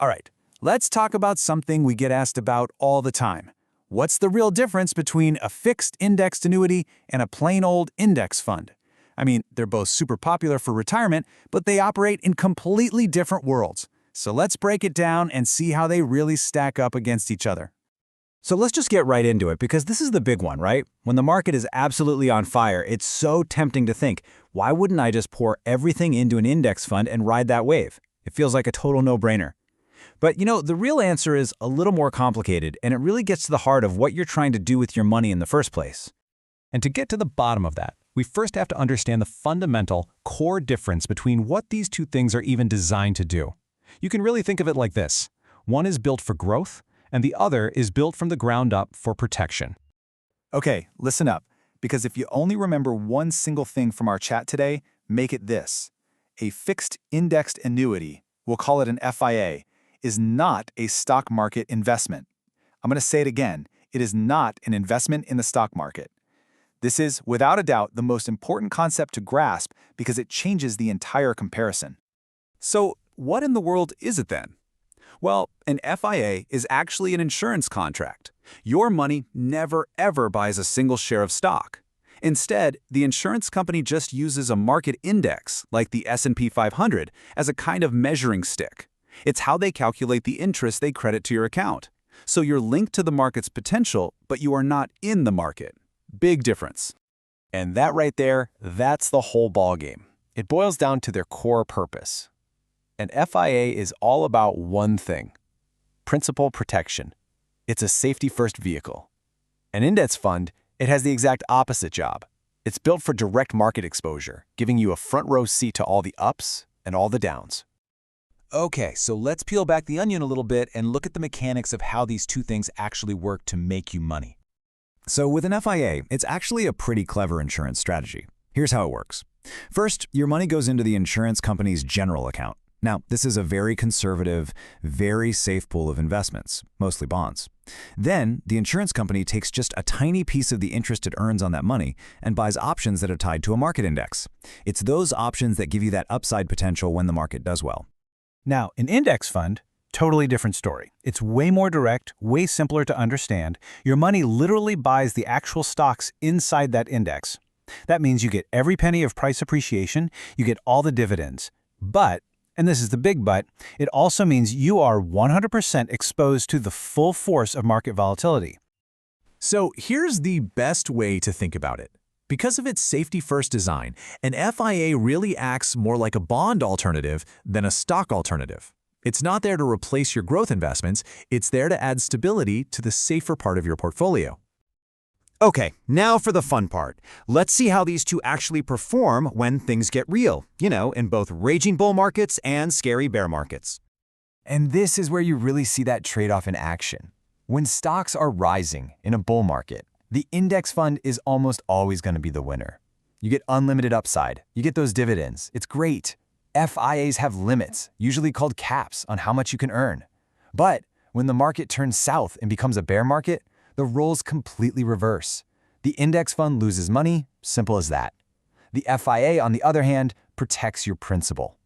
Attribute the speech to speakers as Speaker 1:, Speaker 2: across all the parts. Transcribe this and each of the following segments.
Speaker 1: All right, let's talk about something we get asked about all the time. What's the real difference between a fixed indexed annuity and a plain old index fund? I mean, they're both super popular for retirement, but they operate in completely different worlds. So let's break it down and see how they really stack up against each other.
Speaker 2: So let's just get right into it, because this is the big one, right? When the market is absolutely on fire, it's so tempting to think, why wouldn't I just pour everything into an index fund and ride that wave? It feels like a total no-brainer. But the real answer is a little more complicated, and it really gets to the heart of what you're trying to do with your money in the first place.
Speaker 3: And to get to the bottom of that, we first have to understand the fundamental, core difference between what these two things are even designed to do. You can really think of it like this. One is built for growth, and the other is built from the ground up for protection.
Speaker 1: Okay, listen up, because if you only remember one single thing from our chat today, make it this. A fixed indexed annuity, we'll call it an FIA, is not a stock market investment. I'm going to say it again. It is not an investment in the stock market. This is, without a doubt, the most important concept to grasp because it changes the entire comparison.
Speaker 4: So, what in the world is it then? Well, an FIA is actually an insurance contract. Your money never ever buys a single share of stock. Instead, the insurance company just uses a market index, like the S&P 500, as a kind of measuring stick. It's how they calculate the interest they credit to your account. So you're linked to the market's potential, but you are not in the market. Big difference.
Speaker 5: And that right there, that's the whole ballgame. It boils down to their core purpose. An FIA is all about one thing: principal protection. It's a safety-first vehicle. An index fund, it has the exact opposite job. It's built for direct market exposure, giving you a front-row seat to all the ups and all the downs.
Speaker 2: Okay, so let's peel back the onion a little bit and look at the mechanics of how these two things actually work to make you money. So with an FIA, it's actually a pretty clever insurance strategy. Here's how it works. First, your money goes into the insurance company's general account. Now, this is a very conservative, very safe pool of investments, mostly bonds. Then, the insurance company takes just a tiny piece of the interest it earns on that money and buys options that are tied to a market index. It's those options that give you that upside potential when the market does well.
Speaker 1: Now, an index fund, totally different story. It's way more direct, way simpler to understand. Your money literally buys the actual stocks inside that index. That means you get every penny of price appreciation, you get all the dividends. But, and this is the big but, it also means you are 100% exposed to the full force of market volatility.
Speaker 6: So here's the best way to think about it. Because of its safety-first design, an FIA really acts more like a bond alternative than a stock alternative. It's not there to replace your growth investments, it's there to add stability to the safer part of your portfolio.
Speaker 2: Okay, now for the fun part. Let's see how these two actually perform when things get real, in both raging bull markets and scary bear markets.
Speaker 5: And this is where you really see that trade-off in action. When stocks are rising in a bull market, the index fund is almost always going to be the winner. You get unlimited upside. You get those dividends. It's great. FIAs have limits, usually called caps, on how much you can earn. But when the market turns south and becomes a bear market, the roles completely reverse. The index fund loses money, simple as that. The FIA, on the other hand, protects your principal.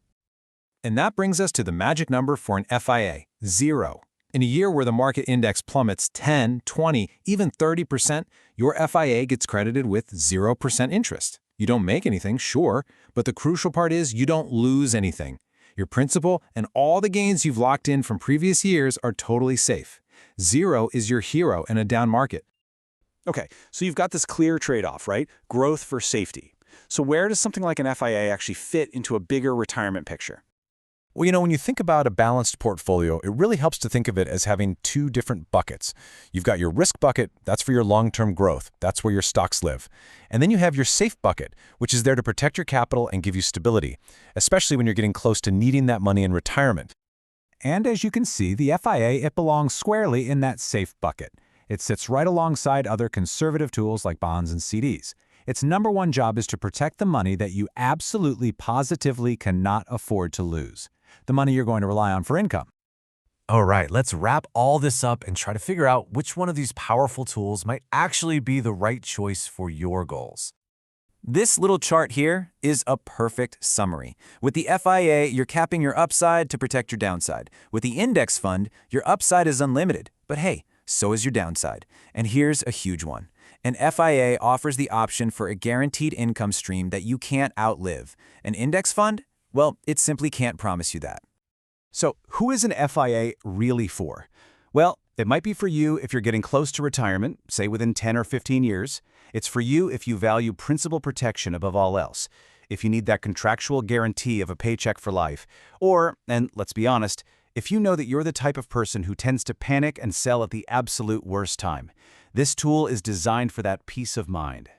Speaker 3: And that brings us to the magic number for an FIA, 0. In a year where the market index plummets 10, 20, even 30%, your FIA gets credited with 0% interest. You don't make anything, sure, but the crucial part is you don't lose anything. Your principal and all the gains you've locked in from previous years are totally safe. 0 is your hero in a down market.
Speaker 4: Okay, so you've got this clear trade-off, right? Growth for safety. So where does something like an FIA actually fit into a bigger retirement picture?
Speaker 3: Well, when you think about a balanced portfolio, it really helps to think of it as having two different buckets. You've got your risk bucket, that's for your long-term growth. That's where your stocks live. And then you have your safe bucket, which is there to protect your capital and give you stability, especially when you're getting close to needing that money in retirement.
Speaker 1: And as you can see, the FIA, it belongs squarely in that safe bucket. It sits right alongside other conservative tools like bonds and CDs. Its number one job is to protect the money that you absolutely positively cannot afford to lose. The money you're going to rely on for income.
Speaker 6: All right, let's wrap all this up and try to figure out which one of these powerful tools might actually be the right choice for your goals.
Speaker 2: This little chart here is a perfect summary. With the FIA, you're capping your upside to protect your downside. With the index fund, your upside is unlimited. But hey, so is your downside. And here's a huge one. An FIA offers the option for a guaranteed income stream that you can't outlive. An index fund? Well, it simply can't promise you that.
Speaker 4: So, who is an FIA really for? Well, it might be for you if you're getting close to retirement, say within 10 or 15 years. It's for you if you value principal protection above all else, if you need that contractual guarantee of a paycheck for life, or, and let's be honest, if you know that you're the type of person who tends to panic and sell at the absolute worst time. This tool is designed for that peace of mind.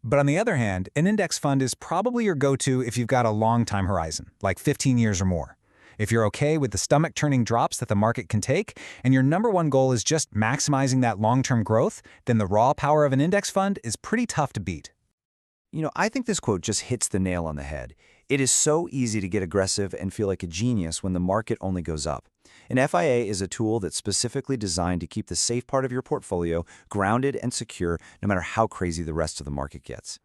Speaker 3: But on the other hand, an index fund is probably your go-to if you've got a long time horizon, like 15 years or more. If you're okay with the stomach-turning drops that the market can take, and your number one goal is just maximizing that long-term growth, then the raw power of an index fund is pretty tough to beat.
Speaker 2: I think this quote just hits the nail on the head. It is so easy to get aggressive and feel like a genius when the market only goes up. An FIA is a tool that's specifically designed to keep the safe part of your portfolio grounded and secure no matter how crazy the rest of the market gets.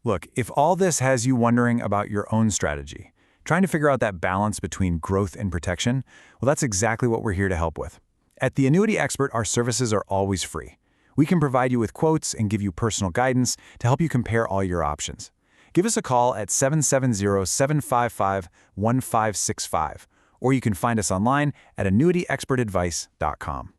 Speaker 1: Look, if all this has you wondering about your own strategy, trying to figure out that balance between growth and protection, well, that's exactly what we're here to help with. At The Annuity Expert, our services are always free. We can provide you with quotes and give you personal guidance to help you compare all your options. Give us a call at 770-755-1565, or you can find us online at annuityexpertadvice.com.